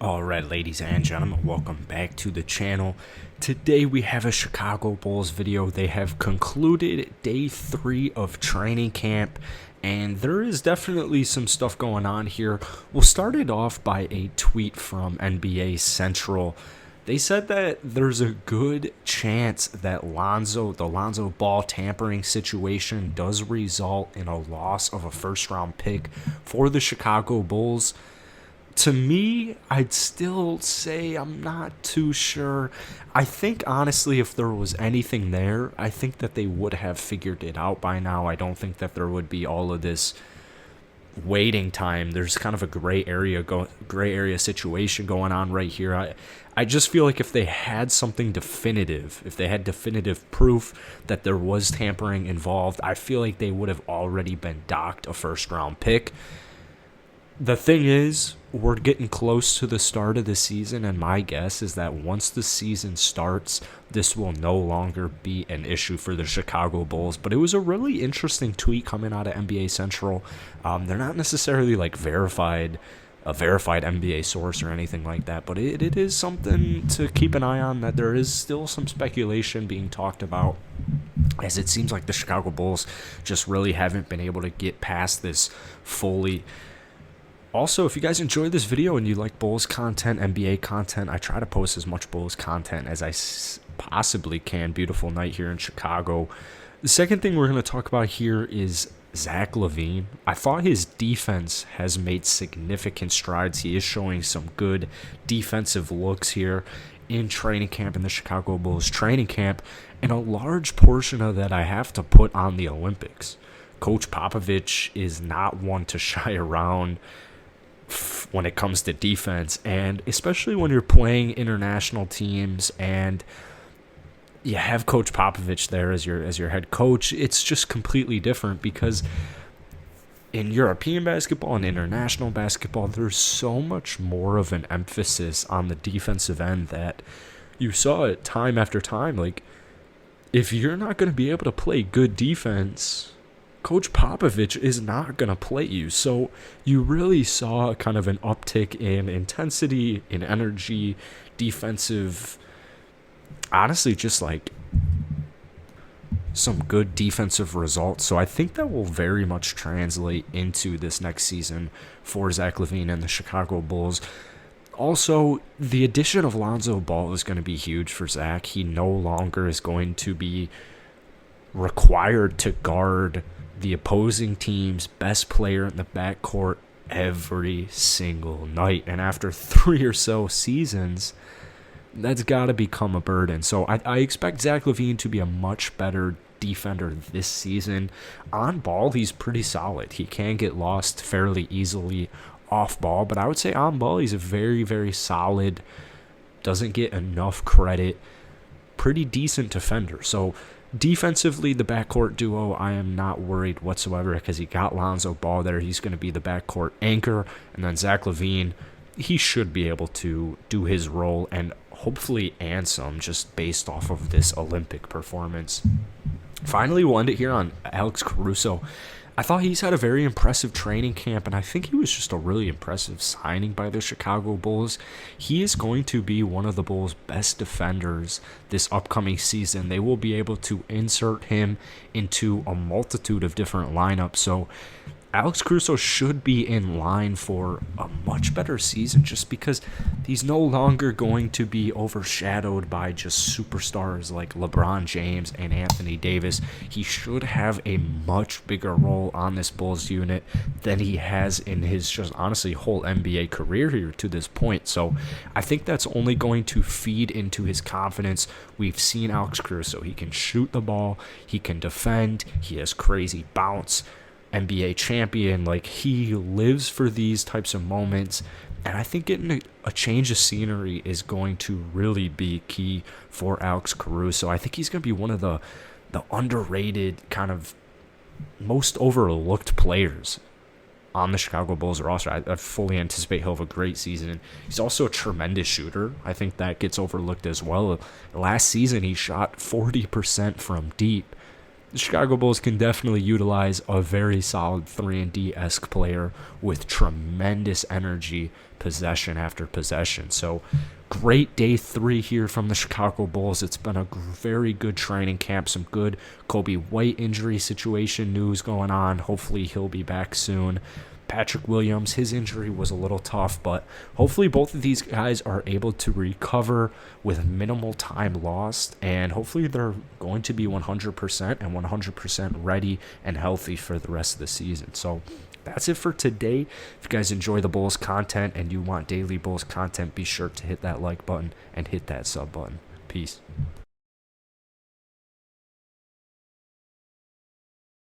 Alright, ladies and gentlemen, welcome back to the channel. Today we have a Chicago Bulls video. They have concluded day 3 of training camp, and there is definitely some stuff going on here. We'll start it off by a tweet from NBA Central. They said that there's a good chance that the Lonzo Ball tampering situation does result in a loss of a first-round pick for the Chicago Bulls. To me, I'd still say I'm not too sure. I think, honestly, if there was anything there, I think that they would have figured it out by now. I don't think that there would be all of this waiting time. There's kind of a gray area situation going on right here. I just feel like if they had something definitive, if they had definitive proof that there was tampering involved, I feel like they would have already been docked a first-round pick. The thing is, we're getting close to the start of the season, and my guess is that once the season starts, this will no longer be an issue for the Chicago Bulls. But it was a really interesting tweet coming out of NBA Central. They're not necessarily like a verified NBA source or anything like that, but it is something to keep an eye on, that there is still some speculation being talked about, as it seems like the Chicago Bulls just really haven't been able to get past this fully. Also, if you guys enjoyed this video and you like Bulls content, NBA content, I try to post as much Bulls content as I possibly can. Beautiful night here in Chicago. The second thing we're going to talk about here is Zach LaVine. I thought his defense has made significant strides. He is showing some good defensive looks here in training camp, in the Chicago Bulls training camp, and a large portion of that I have to put on the Olympics. Coach Popovich is not one to shy around when it comes to defense, and especially when you're playing international teams and you have Coach Popovich there as your head coach. It's just completely different, because in European basketball and international basketball, there's so much more of an emphasis on the defensive end that you saw it time after time. Like, if you're not going to be able to play good defense, Coach Popovich is not going to play you. So you really saw kind of an uptick in intensity, in energy, defensive, honestly, just like some good defensive results. So I think that will very much translate into this next season for Zach LaVine and the Chicago Bulls. Also, the addition of Lonzo Ball is going to be huge for Zach. He no longer is going to be required to guard the opposing team's best player in the backcourt every single night. And after 3 or so seasons, that's got to become a burden. So I expect Zach LaVine to be a much better defender this season. On ball, he's pretty solid. He can get lost fairly easily off ball, but I would say on ball, he's a very, very solid, doesn't get enough credit, pretty decent defender. So defensively, the backcourt duo, I am not worried whatsoever, because he got Lonzo Ball there. He's going to be the backcourt anchor. And then Zach LaVine, he should be able to do his role and hopefully and some, just based off of this Olympic performance. Finally, we'll end it here on Alex Caruso. I thought he's had a very impressive training camp, and I think he was just a really impressive signing by the Chicago Bulls. He is going to be one of the Bulls' best defenders this upcoming season. They will be able to insert him into a multitude of different lineups. So Alex Caruso should be in line for a much better season, just because he's no longer going to be overshadowed by just superstars like LeBron James and Anthony Davis. He should have a much bigger role on this Bulls unit than he has in his just honestly whole NBA career here to this point. So I think that's only going to feed into his confidence. We've seen Alex Caruso. He can shoot the ball. He can defend. He has crazy bounce. NBA champion, like, he lives for these types of moments, and I think getting a change of scenery is going to really be key for Alex Caruso. I think he's going to be one of the underrated, kind of most overlooked players on the Chicago Bulls roster. I fully anticipate he'll have a great season. He's also a tremendous shooter. I think that gets overlooked as well. Last season, he shot 40% from deep, the Chicago Bulls can definitely utilize a very solid 3-and-D-esque player with tremendous energy, possession after possession. So great day 3 here from the Chicago Bulls. It's been a very good training camp, some good Kobe White injury situation news going on. Hopefully he'll be back soon. Patrick Williams, his injury was a little tough, but hopefully both of these guys are able to recover with minimal time lost, and hopefully they're going to be 100% and 100% ready and healthy for the rest of the season. So that's it for today. If you guys enjoy the Bulls content and you want daily Bulls content, be sure to hit that like button and hit that sub button. Peace.